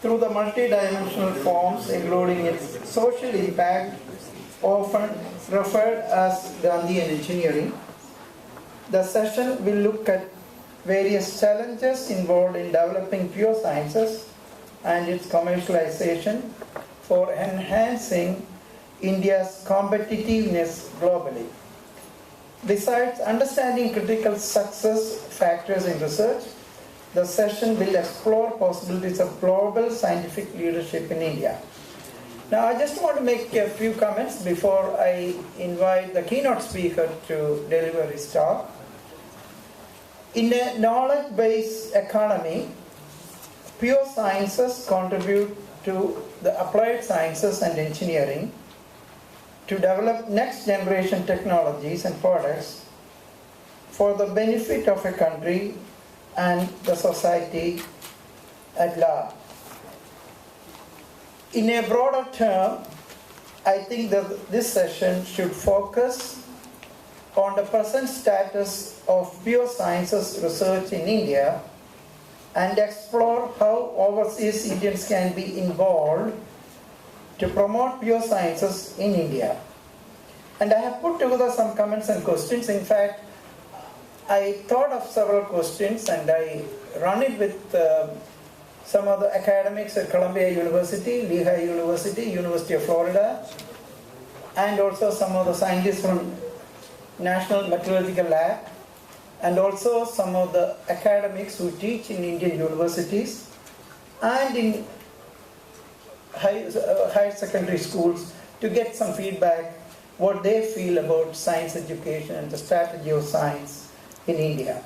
through the multidimensional forms, including its social impact, often referred as Gandhian engineering. The session will look at various challenges involved in developing pure sciences and its commercialization for enhancing India's competitiveness globally. Besides understanding critical success factors in research, the session will explore possibilities of global scientific leadership in India. Now, I just want to make a few comments before I invite the keynote speaker to deliver his talk. In a knowledge-based economy, pure sciences contribute to the applied sciences and engineering to develop next-generation technologies and products for the benefit of a country and the society at large. In a broader term, I think that this session should focus on the present status of pure sciences research in India and explore how overseas Indians can be involved to promote pure sciences in India. And I have put together some comments and questions. In fact, I thought of several questions and I run it with some of the academics at Columbia University, Lehigh University, University of Florida, and also some of the scientists from National Metallurgical Lab, and also some of the academics who teach in Indian universities and in higher secondary schools to get some feedback what they feel about science education and the strategy of science in India.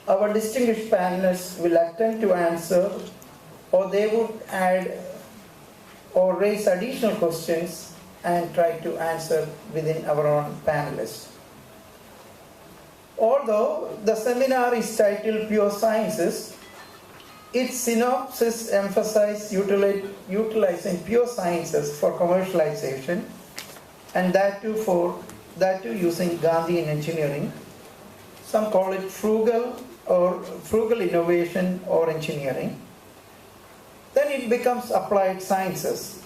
Our distinguished panelists will attempt to answer, or they would add or raise additional questions and try to answer within our own panelists. Although the seminar is titled Pure Sciences, its synopsis emphasizes utilizing pure sciences for commercialization, and that too using Gandhian engineering. Some call it frugal innovation or engineering. Then it becomes applied sciences.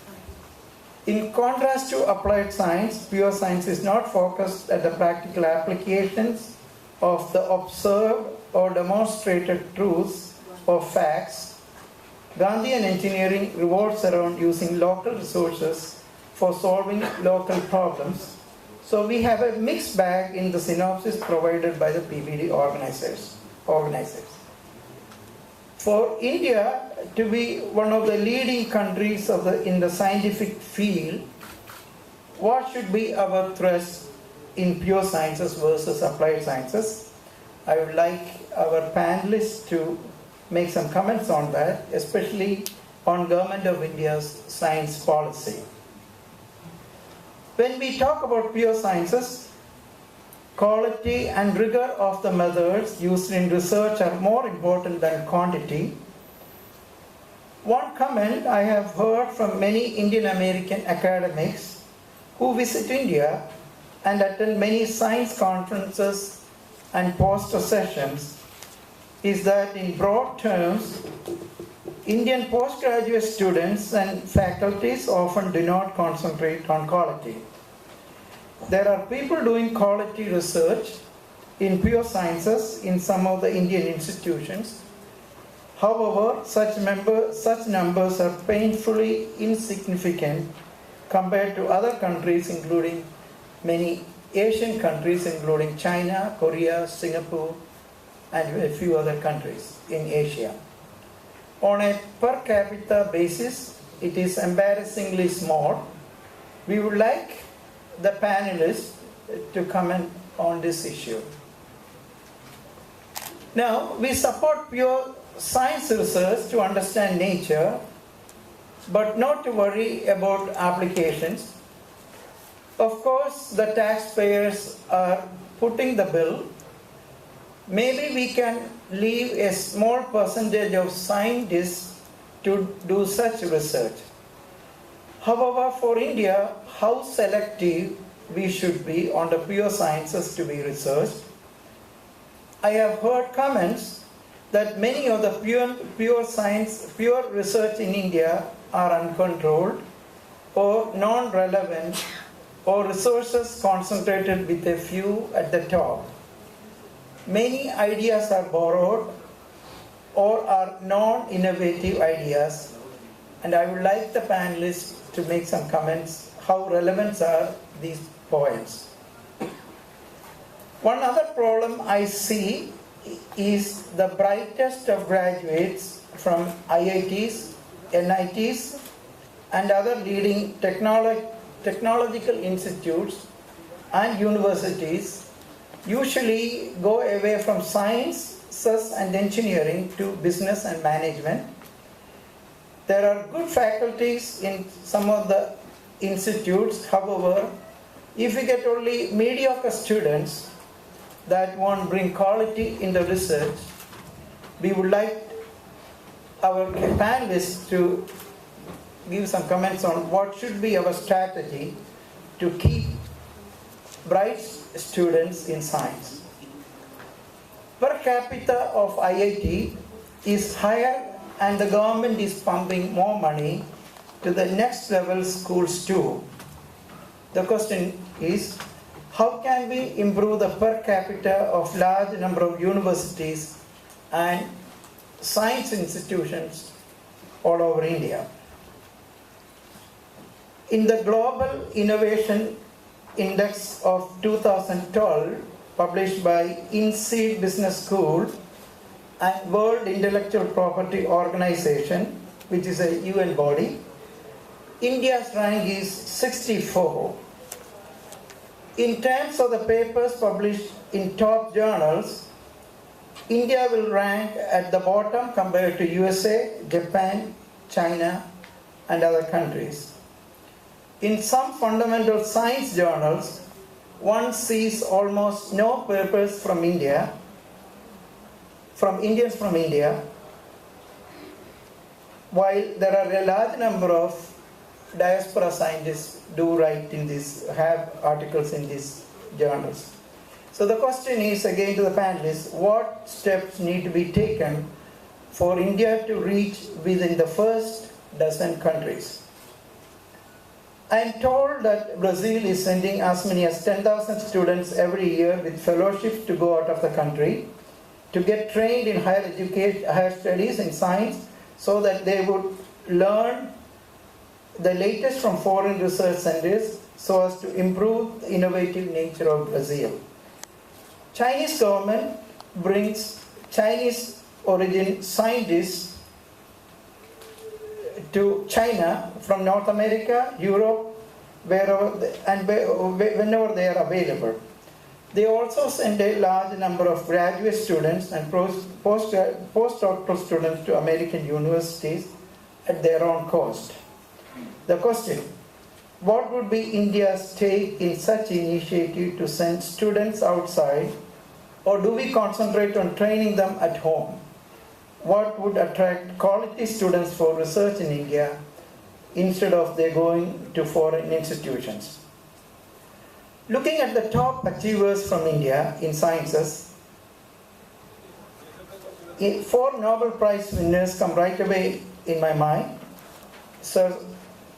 In contrast to applied science, pure science is not focused at the practical applications of the observed or demonstrated truths or facts. Gandhian engineering revolves around using local resources for solving local problems. So we have a mixed bag in the synopsis provided by the PBD organizers. For India to be one of the leading countries in the scientific field, what should be our thrust in pure sciences versus applied sciences? I would like our panelists to make some comments on that, especially on Government of India's science policy. When we talk about pure sciences, quality and rigor of the methods used in research are more important than quantity. One comment I have heard from many Indian American academics who visit India and attend many science conferences and poster sessions is that in broad terms, Indian postgraduate students and faculties often do not concentrate on quality. There are people doing quality research in pure sciences in some of the Indian institutions. However, such numbers are painfully insignificant compared to other countries, including many Asian countries, including China, Korea, Singapore, and a few other countries in Asia. On a per capita basis, it is embarrassingly small. We would like the panelists to comment on this issue. Now, we support pure science research to understand nature, but not to worry about applications. Of course, the taxpayers are footing the bill. Maybe we can leave a small percentage of scientists to do such research. However, for India, how selective we should be on the pure sciences to be researched. I have heard comments that many of the pure research in India are uncontrolled or non-relevant, or resources concentrated with a few at the top. Many ideas are borrowed or are non-innovative ideas, and I would like the panelists to make some comments how relevant are these points. One other problem I see is the brightest of graduates from IITs, NITs, and other leading technological institutes and universities usually go away from sciences and engineering to business and management. There are good faculties in some of the institutes. However, if we get only mediocre students that won't bring quality in the research, we would like our panelists to give some comments on what should be our strategy to keep bright students in science. Per capita of IIT is higher, and the government is pumping more money to the next level schools too. The question is, how can we improve the per capita of large number of universities and science institutions all over India? In the Global Innovation Index of 2012, published by INSEAD Business School and World Intellectual Property Organization, which is a UN body, India's rank is 64. In terms of the papers published in top journals, India will rank at the bottom compared to USA, Japan, China, and other countries. In some fundamental science journals, one sees almost no papers from India, from Indians from India, while there are a large number of diaspora scientists do write in this, have articles in these journals. So the question is again to the panelists, what steps need to be taken for India to reach within the first dozen countries? I am told that Brazil is sending as many as 10,000 students every year with fellowships to go out of the country to get trained in higher studies in science, so that they would learn the latest from foreign research centers so as to improve the innovative nature of Brazil. Chinese government brings Chinese origin scientists to China from North America, Europe, wherever whenever they are available. They also send a large number of graduate students and postdoctoral students to American universities at their own cost. The question, what would be India's take in such initiative to send students outside, or do we concentrate on training them at home? What would attract quality students for research in India instead of they going to foreign institutions? Looking at the top achievers from India in sciences, 4 Nobel Prize winners come right away in my mind. Sir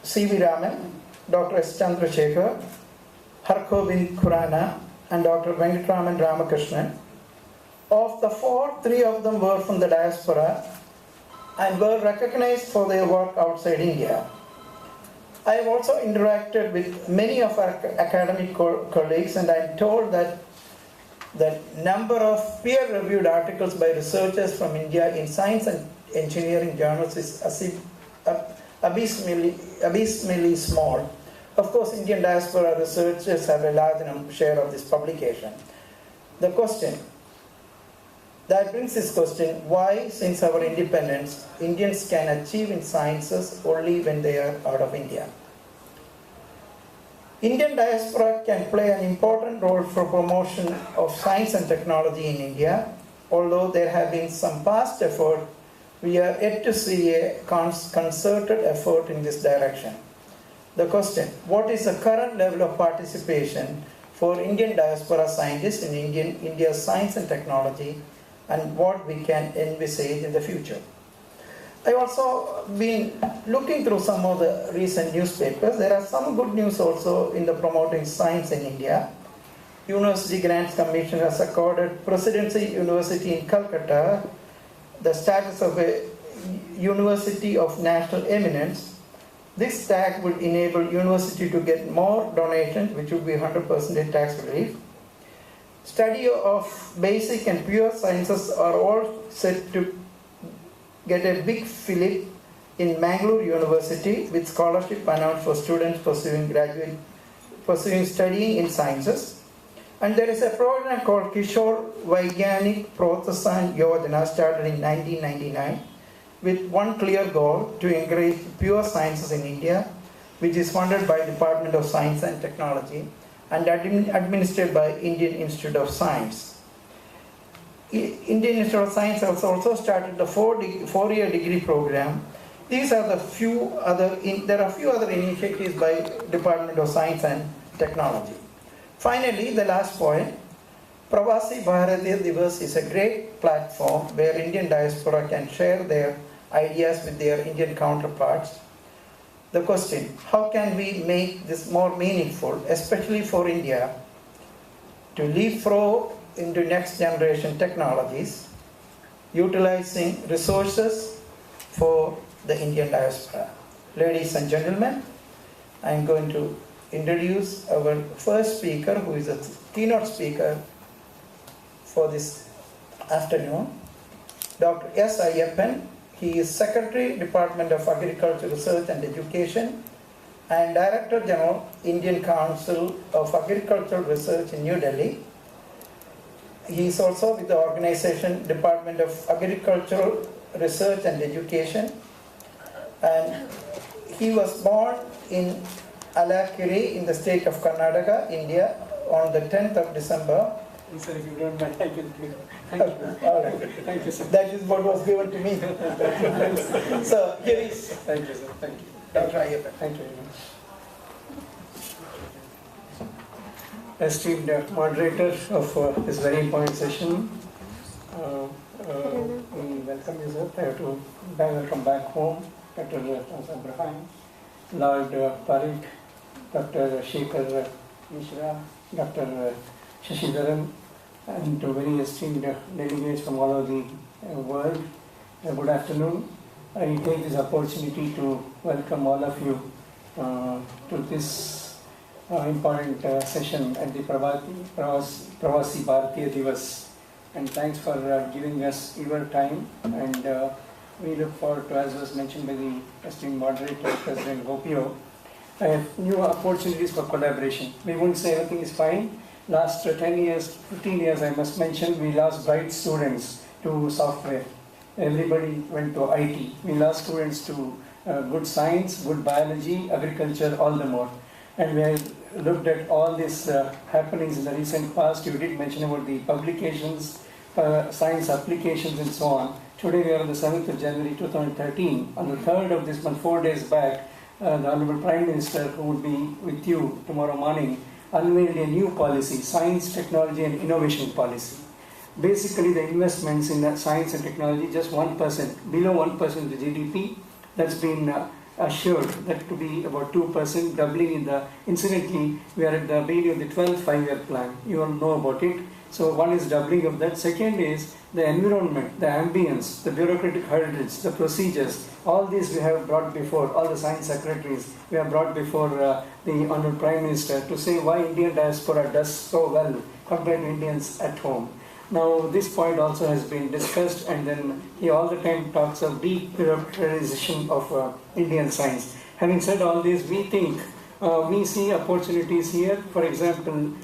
C.V. Raman, Dr. S. Chandrasekhar, Hargobind Khurana, and Dr. Venkatraman Ramakrishnan. Of the 4, 3 of them were from the diaspora and were recognized for their work outside India. I have also interacted with many of our academic colleagues, and I am told that the number of peer-reviewed articles by researchers from India in science and engineering journals is abysmally small. Of course, Indian diaspora researchers have a large share of this publication. The question, that brings this question, why, since our independence, Indians can achieve in sciences only when they are out of India? Indian diaspora can play an important role for promotion of science and technology in India. Although there have been some past effort, we are yet to see a concerted effort in this direction. The question, what is the current level of participation for Indian diaspora scientists in India's science and technology, and what we can envisage in the future. I also been looking through some of the recent newspapers. There are some good news also in the promoting science in India. University Grants Commission has accorded Presidency University in Calcutta the status of a university of national eminence. This tag would enable university to get more donations, which would be 100% tax relief. Study of basic and pure sciences are all set to get a big fillip in Mangalore University with scholarship announced for students pursuing studying in sciences. And there is a program called Kishore Vaigyanik Protsahan Yojana started in 1999 with one clear goal to encourage pure sciences in India, which is funded by Department of Science and Technology and administered by Indian Institute of Science. Indian Institute of Science has also started the four-year degree program. These are the there are a few other initiatives by Department of Science and Technology. Finally, the last point, Pravasi Bharatiya Divas is a great platform where Indian diaspora can share their ideas with their Indian counterparts. The question, how can we make this more meaningful, especially for India, to leapfrog into next generation technologies, utilizing resources for the Indian diaspora. Ladies and gentlemen, I am going to introduce our first speaker, who is a keynote speaker for this afternoon, Dr. S. Ayyappan. He is Secretary, Department of Agriculture Research and Education and Director General, Indian Council of Agricultural Research in New Delhi. He is also with the organization Department of Agricultural Research and Education, and he was born in Alakiri in the state of Karnataka, India on the 10th of December. Sir, if you don't mind, I can take it. Thank you. All right. Thank you, sir. That is what was given to me. So here is Thank you, sir. Thank you. Dr. Ayyappan. Thank you very much. Esteemed moderator of this very important session, we welcome you, sir. I have to welcome back home, Dr. Abraham, Lord Parikh, Dr. Shekhar Mishra, Dr. Shashidharan, and to very esteemed delegates from all over the world. Good afternoon. I take this opportunity to welcome all of you to this important session at the Pravasi Bharatiya Divas, and thanks for giving us your time, and we look forward to, as was mentioned by the esteemed moderator, President GOPIO, new opportunities for collaboration. We won't say everything is fine. Last 10 years, 15 years, I must mention, we lost bright students to software. Everybody went to IT. We lost students to good science, good biology, agriculture, all the more. And we have looked at all these happenings in the recent past. You did mention about the publications, science applications and so on. Today we are on the 7th of January 2013. On the 3rd of this month, 4 days back, the Honorable Prime Minister, who would be with you tomorrow morning, unveiled a new policy, Science, Technology and Innovation Policy. Basically the investments in science and technology, just 1%, below 1% of the GDP, that's been assured that to be about 2%, doubling in the, incidentally, we are at the beginning of the 12th five-year plan. You all know about it. So one is doubling of that. Second is the environment, the ambience, the bureaucratic hurdles, the procedures. All these we have brought before, all the science secretaries, we have brought before the Honorable Prime Minister to say why Indian diaspora does so well compared to Indians at home. Now this point also has been discussed, and then he all the time talks of debureaucratization of Indian science. Having said all this, we think, we see opportunities here. For example,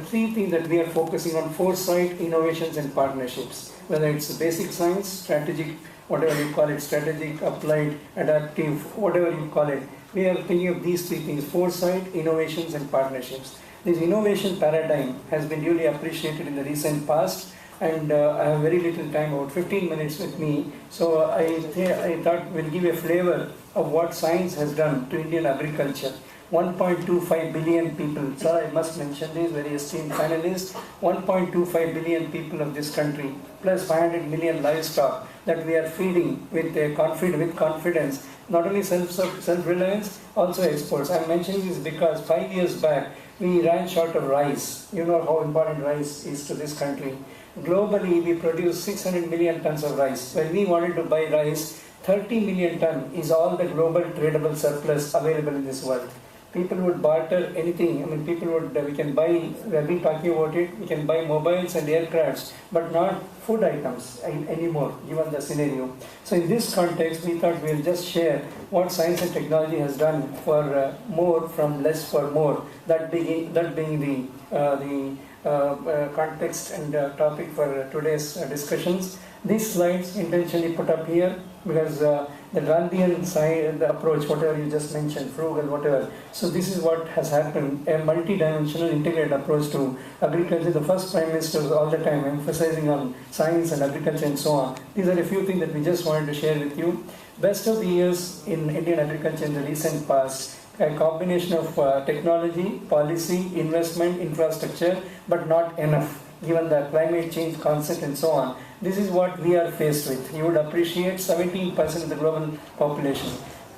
three things that we are focusing on: foresight, innovations and partnerships. Whether it's basic science, strategic, whatever you call it, strategic, applied, adaptive, whatever you call it. We are thinking of these three things: foresight, innovations and partnerships. This innovation paradigm has been duly appreciated in the recent past, and I have very little time, about 15 minutes with me, so I thought we'll give a flavor of what science has done to Indian agriculture. 1.25 billion people. Sir, I must mention this, very esteemed panelists, 1.25 billion people of this country, plus 500 million livestock that we are feeding with confidence, not only self-reliance, also exports. I'm mentioning this because 5 years back, we ran short of rice. You know how important rice is to this country. Globally, we produce 600 million tons of rice. When we wanted to buy rice, 30 million ton is all the global tradable surplus available in this world. People would barter anything. I mean, we can buy, we have been talking about it, we can buy mobiles and aircrafts, but not food items anymore, given the scenario. So in this context, we thought we'll just share what science and technology has done for more from less for more, that being the context and topic for today's discussions. These slides intentionally put up here because the Gandhian side, the approach, whatever you just mentioned, frugal, whatever. So this is what has happened, a multi-dimensional integrated approach to agriculture. The first Prime Minister was all the time emphasizing on science and agriculture and so on. These are a few things that we just wanted to share with you. Best of the years in Indian agriculture in the recent past, a combination of technology, policy, investment, infrastructure, but not enough, given the climate change concept and so on. This is what we are faced with. You would appreciate 17% of the global population,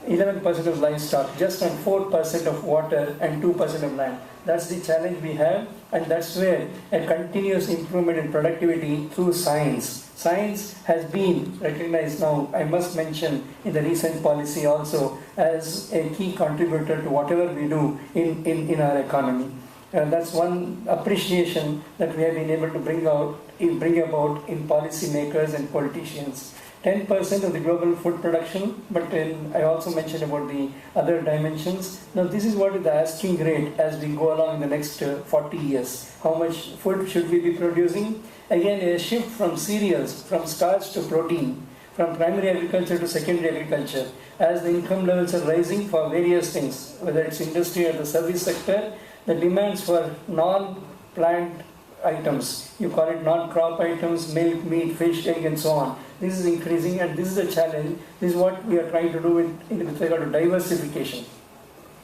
11% of livestock, just on 4% of water and 2% of land. That's the challenge we have, and that's where a continuous improvement in productivity through science. Science has been recognized now, I must mention, in the recent policy also as a key contributor to whatever we do in our economy. And that's one appreciation that we have been able to bring about in policymakers and politicians. 10% of the global food production, but I also mentioned about the other dimensions. Now this is what is the asking rate as we go along in the next 40 years. How much food should we be producing? Again, a shift from cereals, from starch to protein, from primary agriculture to secondary agriculture. As the income levels are rising for various things, whether it's industry or the service sector, the demands for non-plant items, you call it non-crop items, milk, meat, fish, egg and so on. This is increasing, and this is a challenge. This is what we are trying to do with regard to diversification.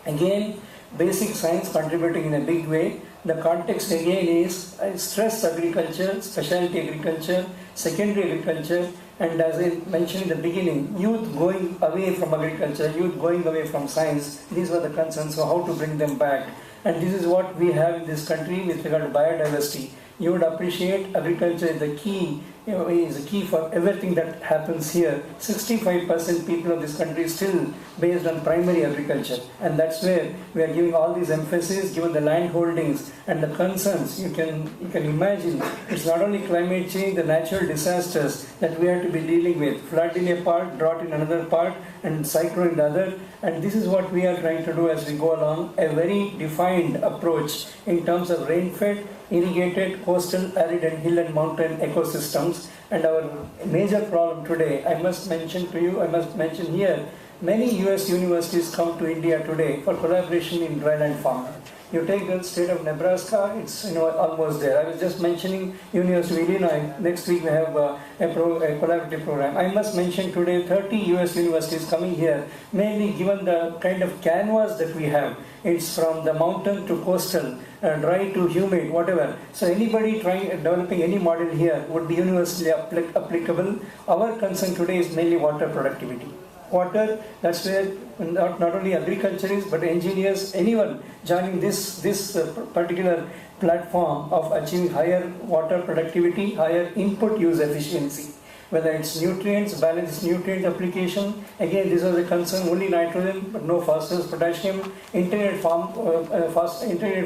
Again, basic science contributing in a big way. The context again is stress agriculture, specialty agriculture, secondary agriculture, and as I mentioned in the beginning, youth going away from agriculture, youth going away from science. These were the concerns, so how to bring them back. And this is what we have in this country with regard to biodiversity. You would appreciate agriculture is the key, is the key for everything that happens here. 65% people of this country is still based on primary agriculture, and that's where we are giving all these emphasis, given the land holdings and the concerns. You can imagine it's not only climate change, the natural disasters that we have to be dealing with. Flood in a part, drought in another part, and cyclone in the other. And this is what we are trying to do as we go along, a very defined approach in terms of rain-fed, irrigated, coastal, arid and hill and mountain ecosystems. And our major problem today, I must mention here, many US universities come to India today for collaboration in dryland farming. You take the state of Nebraska, it's almost there. I was just mentioning University of Illinois. Next week we have a collaborative program. I must mention today 30 US universities coming here, mainly given the kind of canvas that we have. It's from the mountain to coastal, dry to humid, whatever. So anybody developing any model here would be universally applicable. Our concern today is mainly water productivity. Water, that's where not only agriculturists but engineers, anyone joining this particular platform of achieving higher water productivity, higher input use efficiency. Whether it's nutrients, balanced nutrient application, again this was a concern, only nitrogen but no phosphorus, potassium, integrated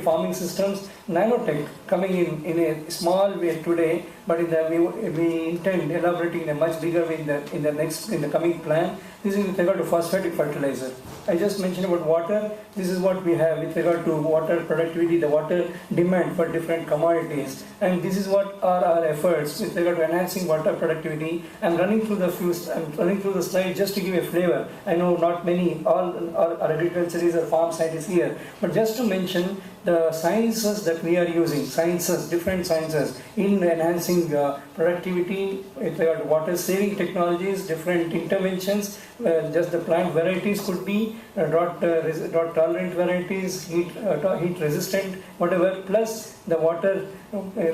farming systems, nanotech coming in a small way today, but we intend elaborating in a much bigger way in the coming plan. This is with regard to phosphatic fertilizer. I just mentioned about water. This is what we have with regard to water productivity, the water demand for different commodities, and this is what are our efforts with regard to enhancing water productivity. I'm running through the slide just to give a flavor. I know not many, all our agriculturists or farm scientists here, but just to mention the sciences that we are using, different sciences, in enhancing productivity, with regard to water saving technologies, different interventions, just the plant varieties could be drought tolerant varieties, heat resistant, whatever, plus the water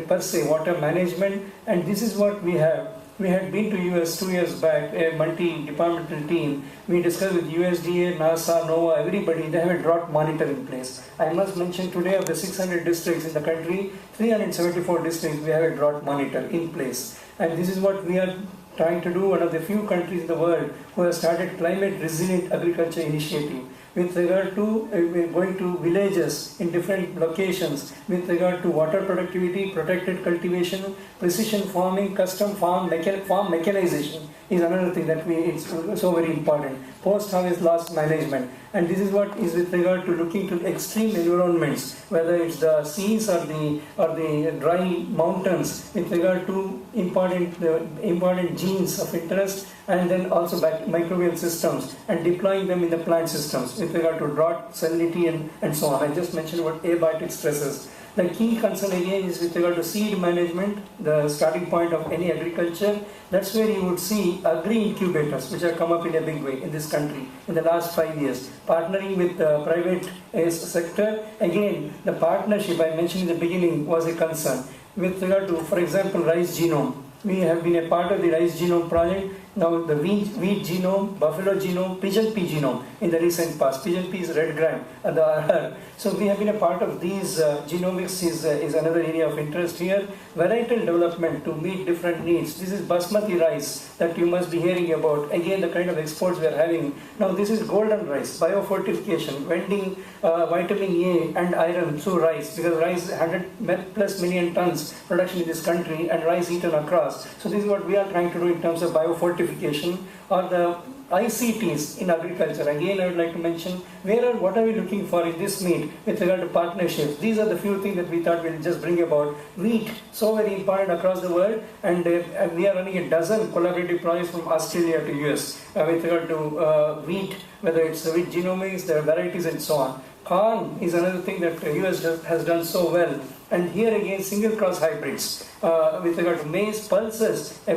per se, water management, and this is what we have. We had been to US 2 years back, a multi-departmental team. We discussed with USDA, NASA, NOAA, everybody. They have a drought monitor in place. I must mention today, of the 600 districts in the country, 374 districts, we have a drought monitor in place. And this is what we are trying to do. One of the few countries in the world who have started climate resilient agriculture initiative. With regard to going to villages in different locations, with regard to water productivity, protected cultivation, precision farming, custom farm mechanization is another thing that is so very important. Post-harvest loss management, and this is what is with regard to looking to extreme environments, whether it's the seas or the dry mountains, with regard to important genes of interest, and then also microbial systems, and deploying them in the plant systems with regard to drought, salinity, and so on. I just mentioned about abiotic stresses. The key concern again is with regard to seed management, the starting point of any agriculture. That's where you would see agri-incubators, which have come up in a big way in this country in the last 5 years. Partnering with the private sector. Again, the partnership I mentioned in the beginning was a concern. With regard to, for example, rice genome. We have been a part of the rice genome project. Now the wheat genome, buffalo genome, pigeon pea genome in the recent past. Pigeon pea is red gram and the RR. So we have been a part of these. Genomics is another area of interest here. Varietal development to meet different needs. This is basmati rice that you must be hearing about. Again, the kind of exports we are having. Now this is golden rice, biofortification, vending vitamin A and iron through rice, because rice 100 plus million tons production in this country and rice eaten across. So this is what we are trying to do in terms of biofortification or the ICTs in agriculture. Again, I would like to mention what are we looking for in this meet with regard to partnerships. These are the few things that we thought we'll just bring about. Wheat, so very important across the world, and we are running a dozen collaborative projects from Australia to US with regard to wheat, whether it's wheat genomics, their varieties and so on. Corn is another thing that the US has done so well. And here again, single cross hybrids. With regard to maize, pulses, a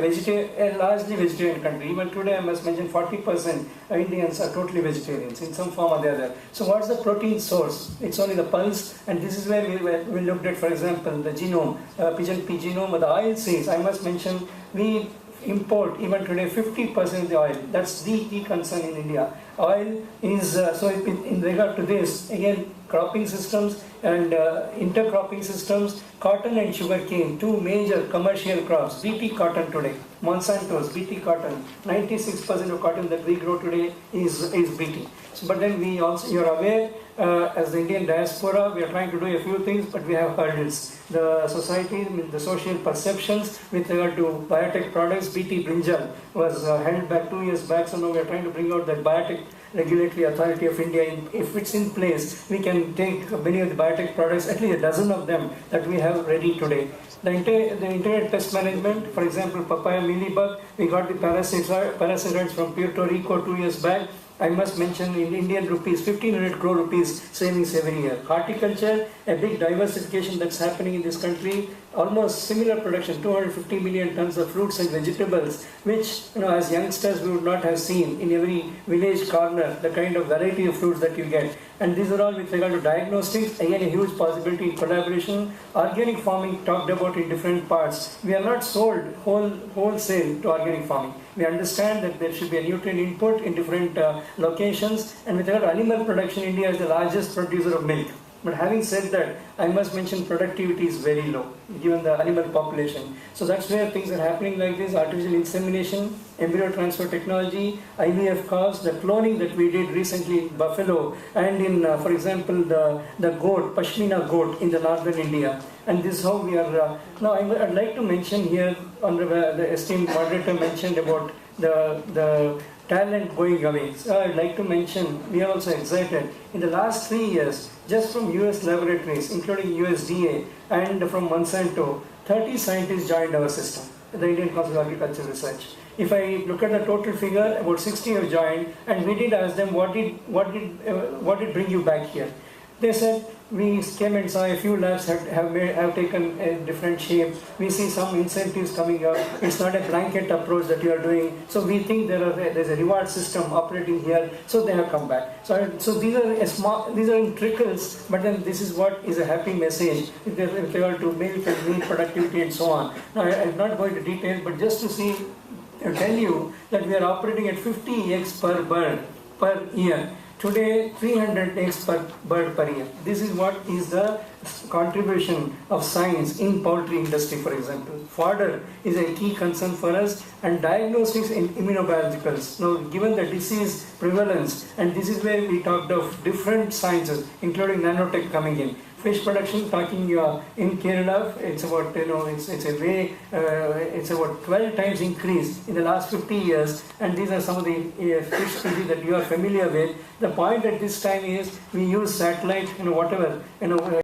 largely vegetarian country. Even today, I must mention 40% Indians are totally vegetarians in some form or the other. So what's the protein source? It's only the pulse, and this is where we looked at, for example, the genome, pigeon pea genome, or the oil seeds. I must mention, we import even today 50% of the oil. That's the key concern in India. Oil is, so in regard to this, again, cropping systems and intercropping systems, cotton and sugarcane, two major commercial crops. BT cotton today, Monsanto's BT cotton, 96% of cotton that we grow today is BT. So, but then we also, you're aware, as the Indian diaspora, we are trying to do a few things, but we have hurdles. The society, the social perceptions with regard to biotech products, BT brinjal was held back 2 years back, so now we are trying to bring out that biotech regulatory authority of India. If it's in place, we can take many of the biotech products, at least a dozen of them that we have ready today. The integrated pest management, for example, papaya mealybug, we got the parasitoids from Puerto Rico 2 years back. I must mention in Indian rupees, 1500 crore rupees savings every year. Horticulture, a big diversification that's happening in this country, almost similar production, 250 million tons of fruits and vegetables, which, as youngsters we would not have seen in every village corner, the kind of variety of fruits that you get. And these are all with regard to diagnostics, again a huge possibility in collaboration. Organic farming talked about in different parts. We are not sold wholesale to organic farming. We understand that there should be a nutrient input in different locations, and with regard to animal production, India is the largest producer of milk. But having said that, I must mention productivity is very low given the animal population. So that's where things are happening like this: artificial insemination, embryo transfer technology, IVF cows, the cloning that we did recently in buffalo, and in, for example, the goat, Pashmina goat in the northern India. And this is how we are. Now, I'd like to mention here, the esteemed moderator mentioned about the talent going away. So I'd like to mention, we are also excited. In the last 3 years, just from US laboratories, including USDA and from Monsanto, 30 scientists joined our system, the Indian Council of Agricultural Research. If I look at the total figure, about 60 have joined, and we did ask them, what did bring you back here? They said, we came and saw a few labs have taken a different shape. We see some incentives coming up. It's not a blanket approach that you are doing. So we think there's a reward system operating here. So they have come back. So these are in trickles, but then this is what is a happy message if they were to milk and meat productivity and so on. Now I'm not going to detail, but just to tell you that we are operating at 50 eggs per bird per year. Today, 300 eggs per bird per year. This is what is the contribution of science in poultry industry, for example. Fodder is a key concern for us, and diagnostics in immunobiologicals. Now, given the disease prevalence, and this is where we talked of different sciences, including nanotech coming in. Fish production, talking in Kerala, it's about it's about 12 times increase in the last 50 years, and these are some of the fish species that you are familiar with. The point at this time is we use satellite, whatever,